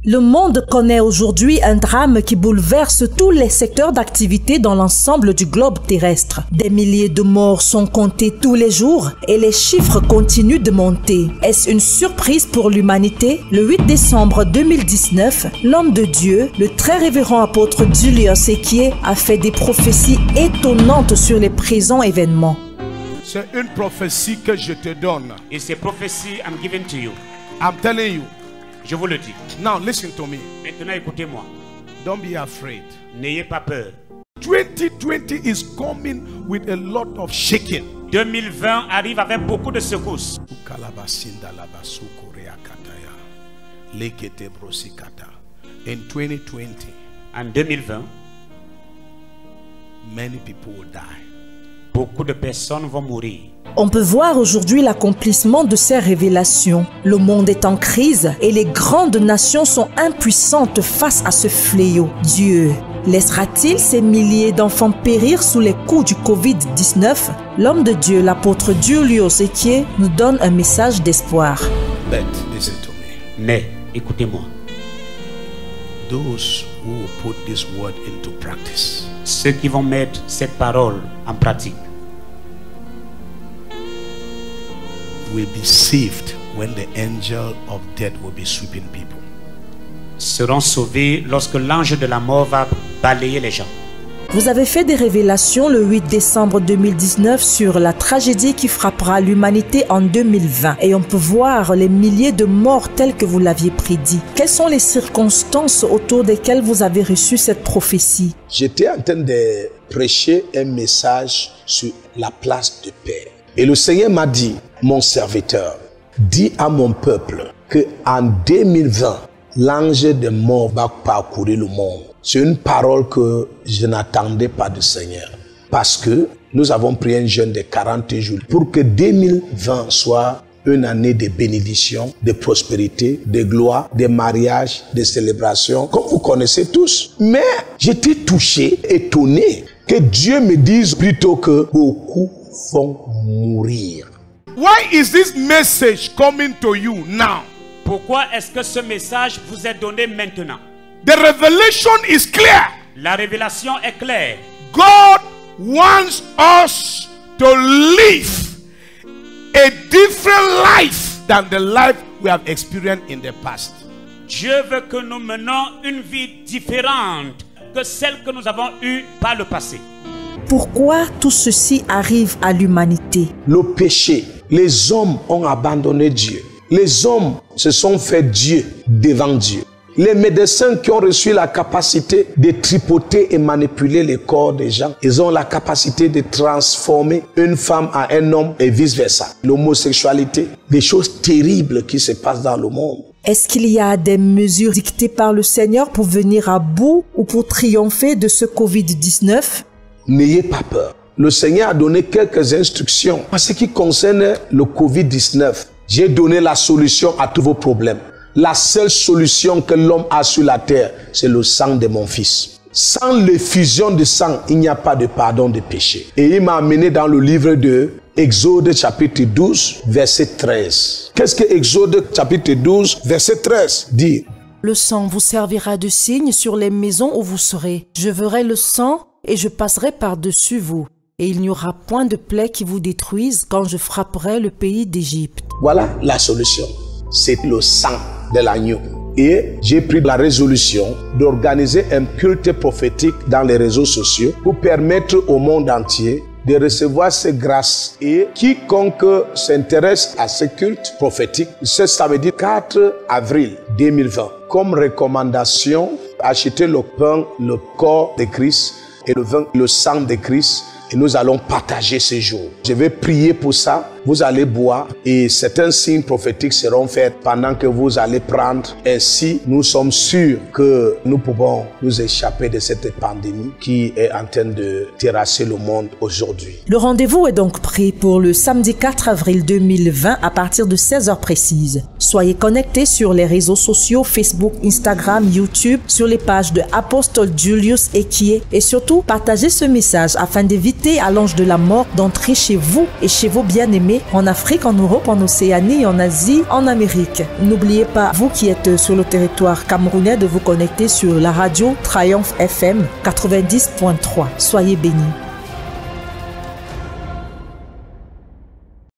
Le monde connaît aujourd'hui un drame qui bouleverse tous les secteurs d'activité dans l'ensemble du globe terrestre. Des milliers de morts sont comptés tous les jours et les chiffres continuent de monter. Est-ce une surprise pour l'humanité? Le 8 décembre 2019, l'homme de Dieu, le très révérend apôtre Julius Ekie, a fait des prophéties étonnantes sur les présents événements. C'est une prophétie que je te donne. It's a prophecy I'm giving to you. I'm telling you. Je vous le dis. Now listen to me. Maintenant, écoutez-moi. Don't be afraid. N'ayez pas peur. 2020 is coming with a lot of shaking. 2020 arrive avec beaucoup de secousses. In 2020, en 2020, many people will die. Beaucoup de personnes vont mourir. On peut voir aujourd'hui l'accomplissement de ces révélations. Le monde est en crise et les grandes nations sont impuissantes face à ce fléau. Dieu laissera-t-il ces milliers d'enfants périr sous les coups du Covid-19? L'homme de Dieu, l'apôtre Julius Ekie, nous donne un message d'espoir. But listen to me. Mais, écoutez-moi. Those who will put this word into practice, ceux qui vont mettre cette parole en pratique, will be saved when the angel of death will be sweeping people. Seront sauvés lorsque l'ange de la mort va balayer les gens. Vous avez fait des révélations le 8 décembre 2019 sur la tragédie qui frappera l'humanité en 2020 et on peut voir les milliers de morts tels que vous l'aviez prédit. Quelles sont les circonstances autour desquelles vous avez reçu cette prophétie? J'étais en train de prêcher un message sur la place de paix. Et le Seigneur m'a dit, mon serviteur, dis à mon peuple qu'en 2020, l'ange de mort va parcourir le monde. C'est une parole que je n'attendais pas du Seigneur. Parce que nous avons pris un jeûne de 40 jours pour que 2020 soit une année de bénédiction, de prospérité, de gloire, de mariage, de célébration, comme vous connaissez tous. Mais j'étais touché, étonné que Dieu me dise plutôt que beaucoup vont mourir. Why is this message coming to you now? Pourquoi est-ce que ce message vous est donné maintenant? The revelation is clear. La révélation est claire. God wants us to live a different life than the life we have experienced in the past. Dieu veut que nous menons une vie différente que celle que nous avons eue par le passé. Pourquoi tout ceci arrive à l'humanité? Le péché, les hommes ont abandonné Dieu. Les hommes se sont fait Dieu devant Dieu. Les médecins qui ont reçu la capacité de tripoter et manipuler les corps des gens, ils ont la capacité de transformer une femme en un homme et vice-versa. L'homosexualité, des choses terribles qui se passent dans le monde. Est-ce qu'il y a des mesures dictées par le Seigneur pour venir à bout ou pour triompher de ce Covid-19? N'ayez pas peur. Le Seigneur a donné quelques instructions. En ce qui concerne le Covid-19, j'ai donné la solution à tous vos problèmes. La seule solution que l'homme a sur la terre, c'est le sang de mon fils. Sans l'effusion de sang, il n'y a pas de pardon de péché. Et il m'a amené dans le livre de Exode chapitre 12, verset 13. Qu'est-ce que Exode chapitre 12, verset 13 dit? Le sang vous servira de signe sur les maisons où vous serez. Je verrai le sang et je passerai par-dessus vous. Et il n'y aura point de plaie qui vous détruise quand je frapperai le pays d'Égypte. Voilà la solution. C'est le sang de l'agneau. Et j'ai pris la résolution d'organiser un culte prophétique dans les réseaux sociaux pour permettre au monde entier de recevoir ces grâces. Et quiconque s'intéresse à ce culte prophétique, ce samedi 4 avril 2020, comme recommandation, achetez le pain, le corps de Christ et le vin, le sang de Christ. Et nous allons partager ces jours. Je vais prier pour ça. Vous allez boire et certains signes prophétiques seront faits pendant que vous allez prendre. Ainsi, nous sommes sûrs que nous pouvons nous échapper de cette pandémie qui est en train de terrasser le monde aujourd'hui. Le rendez-vous est donc pris pour le samedi 4 avril 2020 à partir de 16h précises. Soyez connectés sur les réseaux sociaux Facebook, Instagram, YouTube, sur les pages de Apostle Julius Ekie et surtout partagez ce message afin d'éviter à l'ange de la mort d'entrer chez vous et chez vos bien-aimés bien-aimés en Afrique, en Europe, en Océanie, en Asie, en Amérique. N'oubliez pas, vous qui êtes sur le territoire camerounais, de vous connecter sur la radio Triumph FM 90.3. Soyez bénis.